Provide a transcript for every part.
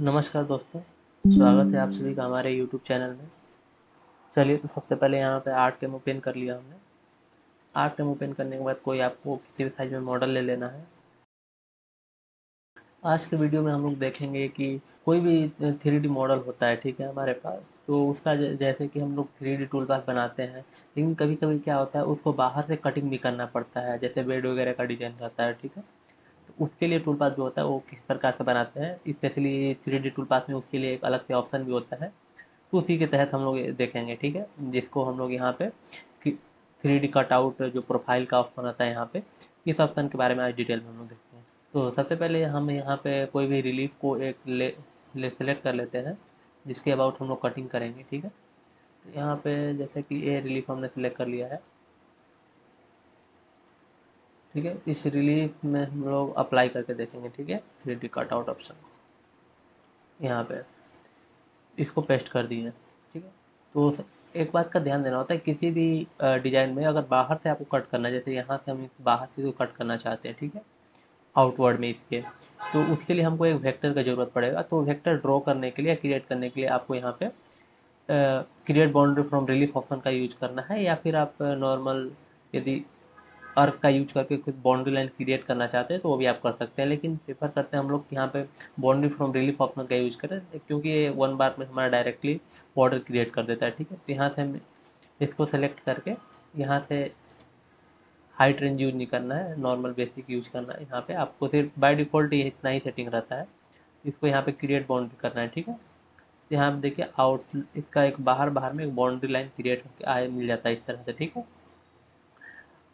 नमस्कार दोस्तों, स्वागत है आप सभी का हमारे यूट्यूब चैनल में। चलिए, तो सबसे पहले यहाँ पे आर्ट कैम ओपन कर लिया हमने। आर्ट कैम ओपन करने के बाद कोई आपको किसी भी साइज में मॉडल ले लेना है। आज के वीडियो में हम लोग देखेंगे कि कोई भी 3D मॉडल होता है, ठीक है, हमारे पास। तो उसका जैसे कि हम लोग 3D टूल पास बनाते हैं, लेकिन कभी कभी क्या होता है, उसको बाहर से कटिंग भी करना पड़ता है, जैसे बेड वगैरह का डिजाइन रहता है, ठीक है। तो उसके लिए टूल पास जो होता है वो किस प्रकार से बनाते हैं, स्पेशली 3D टूल पास में उसके लिए एक अलग से ऑप्शन भी होता है। तो उसी के तहत हम लोग ये देखेंगे, ठीक है, जिसको हम लोग यहाँ पे 3D कटआउट जो प्रोफाइल का ऑप्शन आता है यहाँ पे, इस ऑप्शन के बारे में आज डिटेल में हम लोग देखते हैं। तो सबसे पहले हम यहाँ पे कोई भी रिलीफ को एक ले सेलेक्ट कर लेते हैं, जिसके अबाउट हम लोग कटिंग करेंगे, ठीक है। तो यहाँ पे जैसे कि ये रिलीफ हमने सेलेक्ट कर लिया है, ठीक है। इस रिलीफ में हम लोग अप्लाई करके देखेंगे, ठीक है, 3D कटआउट ऑप्शन यहाँ पे इसको पेस्ट कर दिए, ठीक है। तो एक बात का ध्यान देना होता है, किसी भी डिजाइन में अगर बाहर से आपको कट करना है, जैसे यहाँ से हम बाहर से इसको कट करना चाहते हैं, ठीक है, आउटवर्ड में इसके, तो उसके लिए हमको एक वेक्टर का जरूरत पड़ेगा। तो वेक्टर ड्रॉ करने के लिए, क्रिएट करने के लिए आपको यहाँ पे create boundary from relief option का यूज करना है, या फिर आप नॉर्मल यदि अर्क का यूज करके कुछ बाउंड्री लाइन क्रिएट करना चाहते हैं तो वो भी आप कर सकते हैं, लेकिन प्रेफर करते हैं हम लोग यहाँ पे बाउंड्री फ्रॉम रिलीफ ऑप्शन का यूज करें, क्योंकि ये वन बार में हमारा डायरेक्टली बॉर्डर क्रिएट कर देता है, ठीक है। तो यहाँ से हम इसको सेलेक्ट करके यहाँ से हाइट रेंज यूज नहीं करना है, नॉर्मल बेसिक यूज करना है। यहाँ पे आपको सिर्फ बाय डिफॉल्ट ये इतना ही सेटिंग रहता है। इसको यहाँ पे क्रिएट बाउंड्री करना है, ठीक है। तो यहाँ पे देखिए आउट इसका एक बाहर बाहर में एक बाउंड्री लाइन क्रिएट होकर आए मिल जाता है इस तरह से, ठीक है।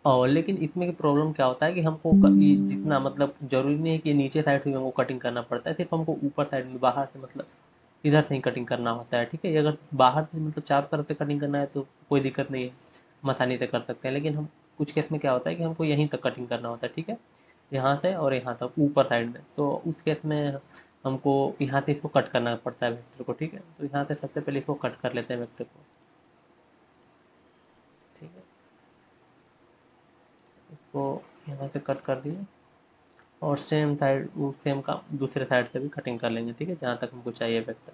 और लेकिन इसमें प्रॉब्लम क्या होता है कि हमको जितना मतलब जरूरी नहीं है कि नीचे साइड से हमको कटिंग करना पड़ता है, सिर्फ हमको ऊपर साइड में बाहर से मतलब इधर से ही कटिंग करना होता है, ठीक है। अगर बाहर से मतलब चारों तरफ से कटिंग करना है तो कोई दिक्कत नहीं है, हम आसानी से कर सकते हैं। लेकिन हम कुछ केस में क्या होता है कि हमको यहीं तक कटिंग करना होता है, ठीक है, यहाँ से और यहाँ तक ऊपर साइड में। तो उस केस में हमको यहाँ से इसको कट करना पड़ता है वेक्टर को, ठीक है। तो यहाँ से सबसे पहले इसको कट कर लेते हैं वेक्टर को, ठीक है। इसको यहाँ से कट कर दिए और सेम साइड सेम का दूसरे साइड से भी कटिंग कर लेंगे, ठीक है, जहाँ तक हमको चाहिए वेक्टर।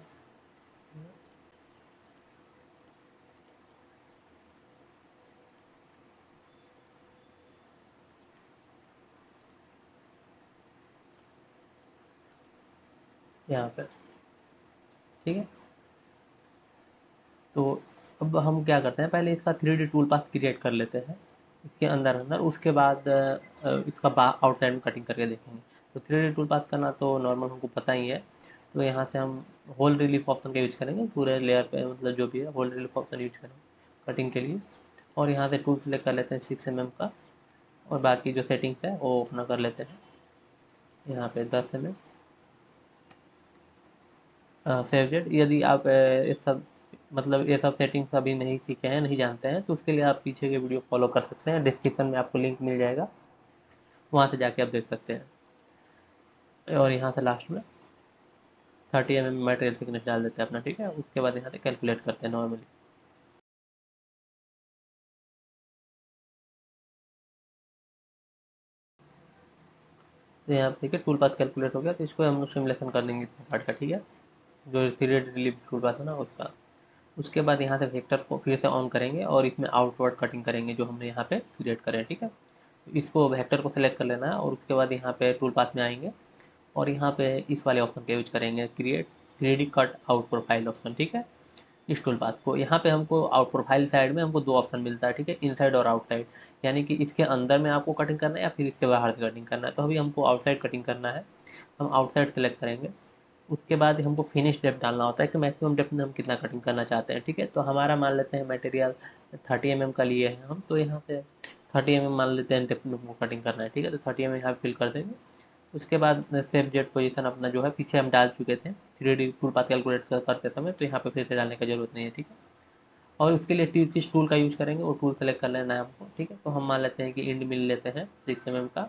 यहाँ पे, ठीक है। तो अब हम क्या करते हैं, पहले इसका 3D टूल पाथ क्रिएट कर लेते हैं इसके अंदर अंदर, उसके बाद इसका आउटसाइड में कटिंग करके देखेंगे। तो 3D टूल पाथ करना तो नॉर्मल हमको पता ही है। तो यहाँ से हम होल रिलीफ ऑप्शन का यूज करेंगे पूरे लेयर पे, मतलब जो भी है होल रिलीफ ऑप्शन यूज करेंगे कटिंग के लिए। और यहाँ से टूल सेलेक्ट कर लेते हैं 6 mm का, और बाकी जो सेटिंग्स है वो अपना कर लेते हैं यहाँ पे 10 mm। फेवरेट, यदि आप ये सब मतलब ये सब सेटिंग्स अभी नहीं सीखे हैं, नहीं जानते हैं, तो उसके लिए आप पीछे के वीडियो फॉलो कर सकते हैं, डिस्क्रिप्शन में आपको लिंक मिल जाएगा, वहाँ से जाके आप देख सकते हैं। और यहाँ से लास्ट में 30 mm मटेरियल थिकनेस डाल देते हैं अपना, ठीक है। उसके बाद यहाँ से कैलकुलेट करते हैं नॉर्मली। तो यहाँ पे देखिए टूल पाथ कैलकुलेट हो गया, तो इसको हम लोग सिमुलेशन कर लेंगे इस पार्ट का, ठीक है, जो पीरियड रिलीफ टूल पाथ है ना उसका। उसके बाद यहाँ से वेक्टर को फिर से ऑन करेंगे और इसमें आउटवर्ड कटिंग करेंगे जो हमने यहाँ पे क्रिएट करें, ठीक है। इसको वेक्टर को सिलेक्ट कर लेना है और उसके बाद यहाँ पे टूल पाथ में आएंगे और यहाँ पे इस वाले ऑप्शन का यूज करेंगे, create 3D cut out profile option, ठीक है। इस टूल पाथ को यहाँ पे हमको आउट प्रोफाइल साइड में हमको दो ऑप्शन मिलता है, ठीक है, इनसाइड और आउटसाइड, यानी कि इसके अंदर में आपको कटिंग करना है या फिर इसके बाहर से कटिंग करना है। तो अभी हमको आउटसाइड कटिंग करना है, हम आउटसाइड सेलेक्ट करेंगे। उसके बाद हमको फिनिश डेप्थ डालना होता है कि मैक्सिमम डेप्थ में हम कितना कटिंग करना चाहते हैं, ठीक है। तो हमारा मान लेते हैं मटेरियल 30 mm का लिए हैं हम, तो यहाँ से 30 mm मान लेते हैं डेप्थ में हमको कटिंग करना है, ठीक है। तो 30 mm यहाँ फिल कर देंगे। उसके बाद सेव जेड पोजीशन अपना जो है पीछे हम डाल चुके थे 3D टूल पाथ कैलकुलेट करते समय, तो यहाँ पे फिर से डालने की जरूरत नहीं है, ठीक है। और उसके लिए किस टूल का यूज़ करेंगे वो टूल सेलेक्ट कर लेना है हमको, ठीक है। तो हम मान लेते हैं कि इंड मिल लेते हैं 6 mm का,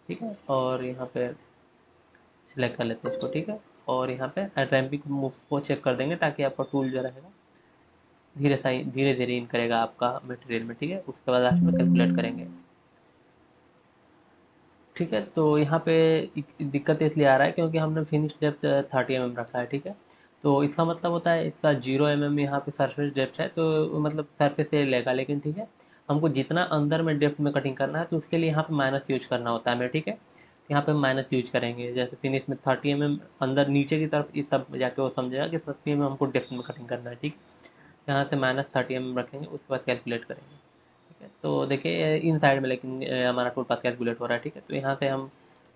ठीक है, और यहाँ पे सिलेक्ट कर लेते हैं इसको, ठीक है। और यहाँ पे रैम्पिंग मूव को चेक कर देंगे ताकि आपका टूल जो रहेगा धीरे धीरे इन करेगा आपका मटेरियल में, ठीक है। उसके बाद लास्ट में कैलकुलेट करेंगे। ठीक है, तो यहाँ पे दिक्कत इसलिए आ रहा है क्योंकि हमने फिनिश डेप्थ 30 mm रखा है। ठीक है, तो इसका मतलब होता है इसका 0 mm यहाँ पे सरफेस डेप्थ है, तो मतलब सरफेस से लेगा, लेकिन ठीक है हमको जितना अंदर में डेप्थ में कटिंग करना है तो उसके लिए यहाँ पे माइनस यूज करना होता है हमें। ठीक है, यहाँ पे माइनस यूज करेंगे, जैसे फिनिश में 30 mm अंदर नीचे की तरफ, इस तब जाके वो समझेगा कि 30 mm हमको डेप्थ में कटिंग करना है। ठीक, यहाँ से -30 mm रखेंगे, उसके बाद कैलकुलेट करेंगे। ठीक है, तो देखिए इन साइड में लेकिन हमारा टूल पाथ कैलकुलेट हो रहा है। ठीक है, तो यहाँ से हम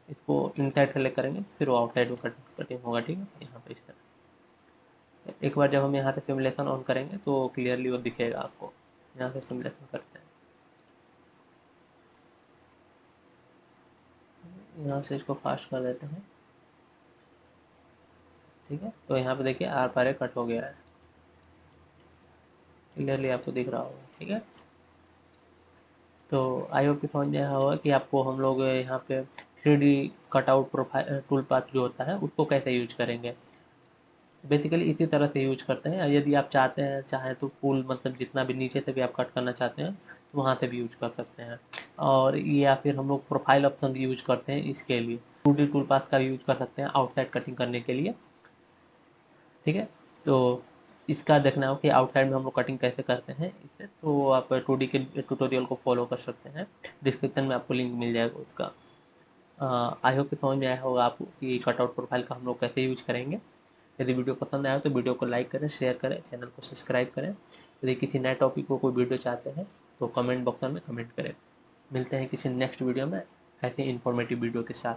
इसको इन साइड सेलेक्ट करेंगे, फिर वो आउट साइड में कटिंग होगा। ठीक है, यहाँ पे इस तरह एक बार जब हम यहाँ से सिमुलेशन ऑन करेंगे तो क्लियरली वो दिखेगा आपको। यहाँ से सिमुलेशन करते हैं, यहाँ से इसको फास्ट कर देते हैं। ठीक है, तो यहाँ पे देखिए आर पार कट हो गया है, क्लियरली आपको दिख रहा होगा। ठीक है, तो आई होप कि समझ में आया होगा कि आपको हम लोग यहाँ पे 3D cutout profile tool path जो होता है उसको कैसे यूज करेंगे। बेसिकली इसी तरह से यूज करते हैं। यदि आप चाहें तो फुल मतलब जितना भी नीचे से भी आप कट करना चाहते हैं तो वहाँ से भी यूज कर सकते हैं। और या फिर हम लोग प्रोफाइल ऑप्शन भी यूज करते हैं इसके लिए, 2D टूल पाथ का भी यूज कर सकते हैं आउटसाइड कटिंग करने के लिए। ठीक है, तो इसका देखना हो कि आउटसाइड में हम लोग कटिंग कैसे करते हैं इससे, तो आप 2D के ट्यूटोरियल को फॉलो कर सकते हैं, डिस्क्रिप्शन में आपको लिंक मिल जाएगा उसका। आई होप कि समझ में आया होगा आपको कि कटआउट प्रोफाइल का हम लोग कैसे यूज करेंगे। यदि वीडियो पसंद आया तो वीडियो को लाइक करें, शेयर करें, चैनल को सब्सक्राइब करें। यदि किसी नए टॉपिक को कोई वीडियो चाहते हैं तो कमेंट बॉक्स में कमेंट करें। मिलते हैं किसी नेक्स्ट वीडियो में ऐसे इन्फॉर्मेटिव वीडियो के साथ।